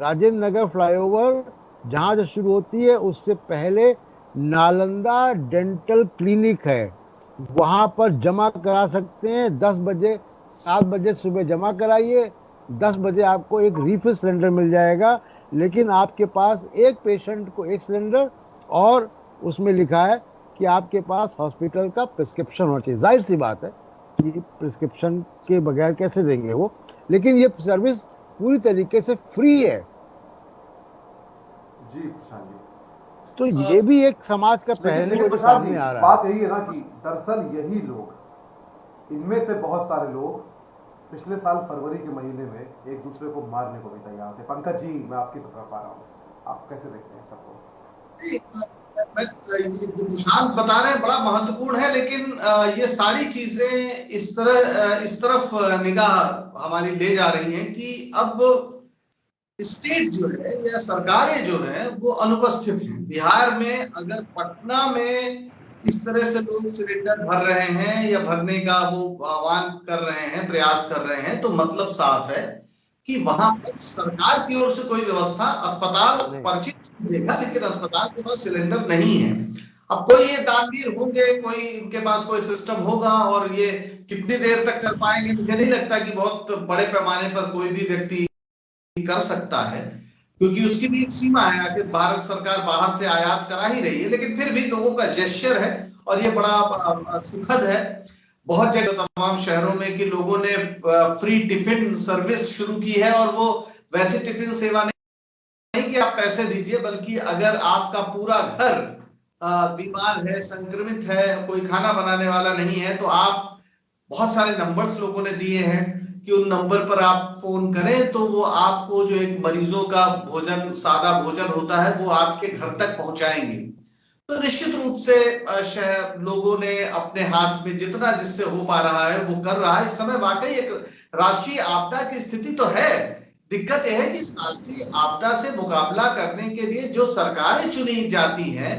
राजेंद्र नगर फ्लाईओवर जहां से शुरू होती है उससे पहले नालंदा डेंटल क्लिनिक है, वहां पर जमा करा सकते हैं। 10 बजे 7 बजे सुबह जमा कराइए, 10 बजे आपको एक रिफिल सिलेंडर मिल जाएगा। लेकिन आपके पास एक पेशेंट को एक सिलेंडर, और उसमें लिखा है कि आपके पास हॉस्पिटल का प्रिस्क्रिप्शन होना चाहिए। जाहिर सी बात है कि प्रिस्क्रिप्शन के बगैर कैसे देंगे वो, लेकिन ये सर्विस पूरी तरीके से फ्री है। जी प्रशांत जी, तो ये भी एक समाज का पहलू लेकिन जो सामने आ रहा है। बात यही है ना कि दरअसल यही लोग, इनमें से बहुत सारे लोग पिछले साल फरवरी के महीने में एक दूसरे को मारने को भी तैयार थे। पंकज जी, मैं आपकी तरफ आ रहा हूँ, आप कैसे देखते हैं सबको? जो प्रशांत बता रहे हैं बड़ा महत्वपूर्ण है, लेकिन ये सारी चीजें इस तरफ निगाह हमारी ले जा रही हैं कि अब स्टेट जो है या सरकारें जो है वो अनुपस्थित हैं। बिहार में अगर पटना में इस तरह से लोग सिलेंडर भर रहे हैं या भरने का वो आह्वान कर रहे हैं, प्रयास कर रहे हैं, तो मतलब साफ है कि वहां पर सरकार की ओर से कोई व्यवस्था, अस्पताल पर्ची देगा लेकिन अस्पताल के पास सिलेंडर नहीं है। अब कोई ये दानवीर होंगे, कोई इनके पास कोई सिस्टम होगा, और ये कितनी देर तक कर पाएंगे मुझे नहीं लगता कि बहुत बड़े पैमाने पर कोई भी व्यक्ति कर सकता है, क्योंकि उसकी भी एक सीमा है। आखिर भारत सरकार बाहर से आयात करा ही रही है, लेकिन फिर भी लोगों का जेस्चर है और ये बड़ा सुखद है। बहुत जगह तमाम शहरों में कि लोगों ने फ्री टिफिन सर्विस शुरू की है, और वो वैसी टिफिन सेवा नहीं कि आप पैसे दीजिए, बल्कि अगर आपका पूरा घर बीमार है, संक्रमित है, कोई खाना बनाने वाला नहीं है, तो आप, बहुत सारे नंबर्स लोगों ने दिए हैं कि उन नंबर पर आप फोन करें तो वो आपको जो एक मरीजों का भोजन, सादा भोजन होता है, वो आपके घर तक पहुंचाएंगे। तो निश्चित रूप से लोगों ने अपने हाथ में जितना जिससे हो पा रहा है वो कर रहा है। इस समय वाकई एक राष्ट्रीय आपदा की स्थिति तो है। दिक्कत यह है कि इस राष्ट्रीय आपदा से मुकाबला करने के लिए जो सरकारें चुनी जाती हैं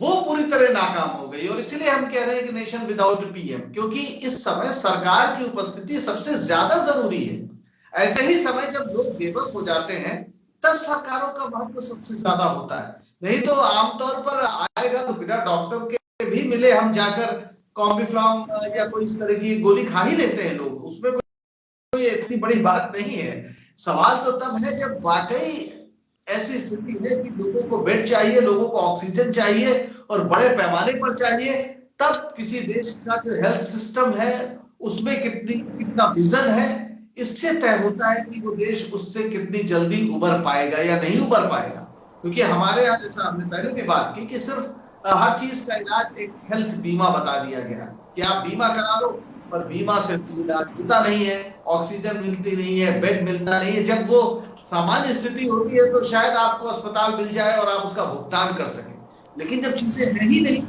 वो पूरी तरह नाकाम हो गई, और इसीलिए हम कह रहे हैं कि नेशन विदाउट पीएम, क्योंकि इस समय सरकार की उपस्थिति सबसे ज्यादा जरूरी है। ऐसे ही समय जब लोग बेबस हो जाते हैं तब सरकारों का महत्व सबसे ज्यादा होता है। नहीं तो आमतौर पर आएगा तो बिना डॉक्टर के भी मिले हम जाकर कॉम्बिफ्लॉम या कोई इस तरह की गोली खा ही लेते हैं लोग, उसमें कोई इतनी बड़ी बात नहीं है। सवाल तो तब है जब वाकई ऐसी स्थिति है कि लोगों को बेड चाहिए, लोगों को ऑक्सीजन चाहिए और बड़े पैमाने पर चाहिए, तब किसी देश का जो हेल्थ सिस्टम है उसमें कितना विजन है, इससे तय होता है कि वो देश उससे कितनी जल्दी उबर पाएगा या नहीं उबर पाएगा। क्योंकि हमारे यहाँ, जैसा हमने पहले भी बात की, कि सिर्फ हर चीज का इलाज एक हेल्थ बीमा बता दिया गया कि आप बीमा करा लो, पर बीमा से इलाज होता नहीं है, ऑक्सीजन मिलती नहीं है, बेड मिलता नहीं है। जब वो सामान्य स्थिति होती है तो शायद आपको अस्पताल मिल जाए और आप उसका भुगतान कर सकें, लेकिन जब चीजें है ही नहीं,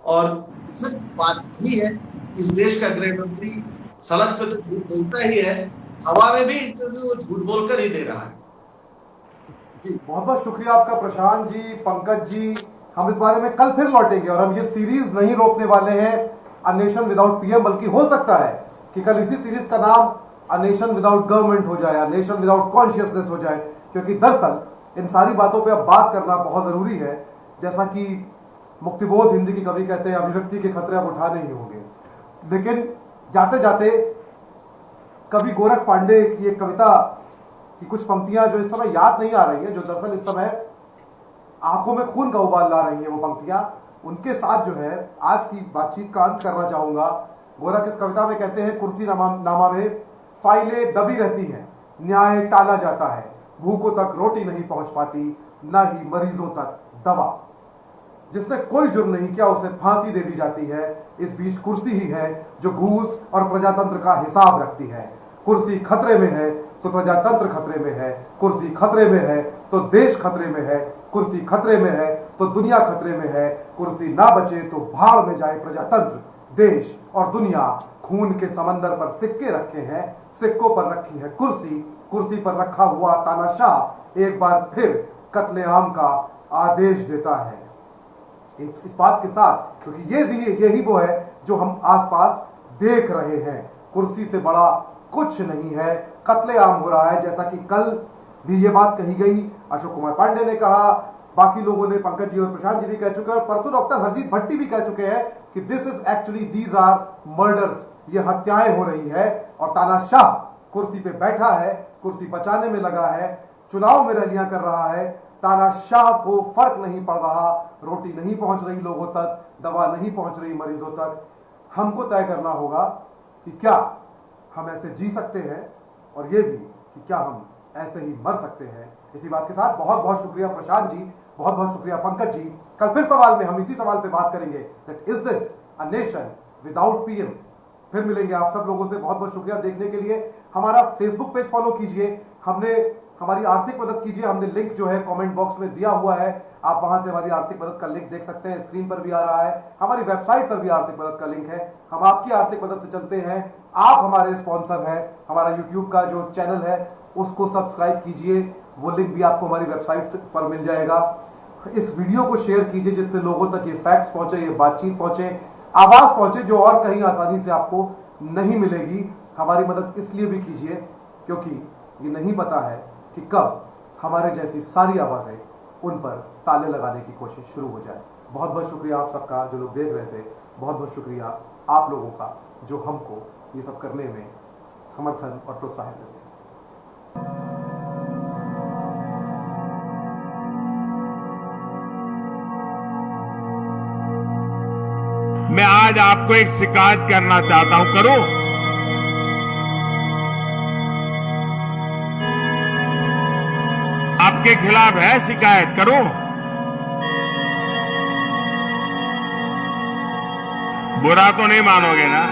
और बात यही है, इस देश का गृह मंत्री सड़क पे तो झूठ बोलता ही है, हवा में भी इंटरव्यू झूठ बोलकर ही दे रहा है। जी बहुत बहुत शुक्रिया आपका प्रशांत जी, पंकज जी। हम इस बारे में कल फिर लौटेंगे और हम ये सीरीज नहीं रोकने वाले हैं अ नेशन विदाउट पीएम, बल्कि हो सकता है कि कल इसी सीरीज का नाम अ नेशन विदाउट गवर्नमेंट हो जाए, अ नेशन विदाउट कॉन्शियसनेस हो जाए, क्योंकि दरअसल इन सारी बातों पे अब बात करना बहुत ज़रूरी है। जैसा कि मुक्तिबोध हिंदी के कवि कहते हैं, अभिव्यक्ति के खतरे अब उठाने ही होंगे। लेकिन जाते जाते कवि गोरख पांडे की एक कविता की कुछ पंक्तियां जो इस समय याद नहीं आ रही है, जो दरअसल इस समय आंखों में खून का उबाल ला रही है, वो पंक्तियां, उनके साथ जो है आज की बातचीत का अंत करना चाहूँगा। गोरख इस कविता में कहते हैं, कुर्सी नामा में फाइलें दबी रहती हैं, न्याय टाला जाता है, भूखों तक रोटी नहीं पहुंच पाती, ना ही मरीजों तक दवा। जिसने कोई जुर्म नहीं किया उसे फांसी दे दी जाती है। इस बीच कुर्सी ही है जो घूस और प्रजातंत्र का हिसाब रखती है। कुर्सी खतरे में है तो प्रजातंत्र खतरे में है, कुर्सी खतरे में है तो देश खतरे में है, कुर्सी खतरे में है तो दुनिया खतरे में है। कुर्सी ना बचे तो भाड़ में जाए प्रजातंत्र। देश और दुनिया खून के समंदर पर सिक्के रखे हैं, सिक्कों पर रखी है कुर्सी, कुर्सी पर रखा हुआ तानाशाह एक बार फिर कत्लेआम का आदेश देता है। इस बात के साथ, क्योंकि यही वो है जो हम आसपास देख रहे हैं, कुर्सी से बड़ा कुछ नहीं है, कत्लेआम हो रहा है। जैसा कि कल भी ये बात कही गई, अशोक कुमार पांडे ने कहा, बाकी लोगों ने, पंकज जी और प्रशांत जी भी कह चुके हैं, और परसों डॉक्टर हरजीत भट्टी भी कह चुके हैं कि this is actually, these are murders, ये हत्याएं हो रही है। और तानाशाह कुर्सी पे बैठा है, कुर्सी बचाने में लगा है, चुनाव में रैलियां कर रहा है। तानाशाह को फर्क नहीं पड़ रहा, रोटी नहीं पहुंच रही लोगों तक, दवा नहीं पहुंच रही मरीजों तक। हमको तय करना होगा कि क्या हम ऐसे जी सकते हैं, और ये भी कि क्या हम ऐसे ही मर सकते हैं। इसी बात के साथ बहुत बहुत शुक्रिया प्रशांत जी, बहुत बहुत शुक्रिया पंकज जी। कल फिर सवाल में हम इसी सवाल पे बात करेंगे, that is this a nation without PM. फिर मिलेंगे आप सब लोगों से। बहुत बहुत शुक्रिया देखने के लिए। हमारा फेसबुक पेज फॉलो कीजिए, हमारी आर्थिक मदद कीजिए, हमने लिंक जो है कमेंट बॉक्स में दिया हुआ है, आप वहां से हमारी आर्थिक मदद का लिंक देख सकते हैं, स्क्रीन पर भी आ रहा है। हमारी वेबसाइट पर भी आर्थिक मदद का लिंक है। हम आपकी आर्थिक मदद से चलते हैं, आप हमारे स्पॉन्सर हैं। हमारा यूट्यूब का जो चैनल है उसको सब्सक्राइब कीजिए, वो लिंक भी आपको हमारी वेबसाइट पर मिल जाएगा। इस वीडियो को शेयर कीजिए जिससे लोगों तक ये फैक्ट्स पहुंचे, ये बातचीत पहुंचे, आवाज पहुंचे जो और कहीं आसानी से आपको नहीं मिलेगी। हमारी मदद इसलिए भी कीजिए क्योंकि ये नहीं पता है कि कब हमारे जैसी सारी आवाजें उन पर ताले लगाने की कोशिश शुरू हो जाए। बहुत बहुत शुक्रिया आप सबका जो लोग देख रहे थे। बहुत बहुत शुक्रिया आप लोगों का जो हमको ये सब करने में समर्थन और प्रोत्साहन देते हैं। मैं आज आपको एक शिकायत करना चाहता हूं, करूं? आपके खिलाफ है शिकायत, करूं? बुरा तो नहीं मानोगे ना?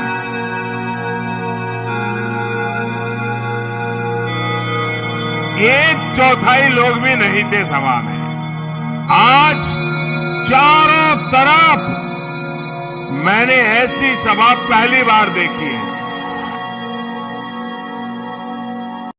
एक चौथाई लोग भी नहीं थे सभा में। आज चारों तरफ मैंने ऐसी सभा पहली बार देखी है।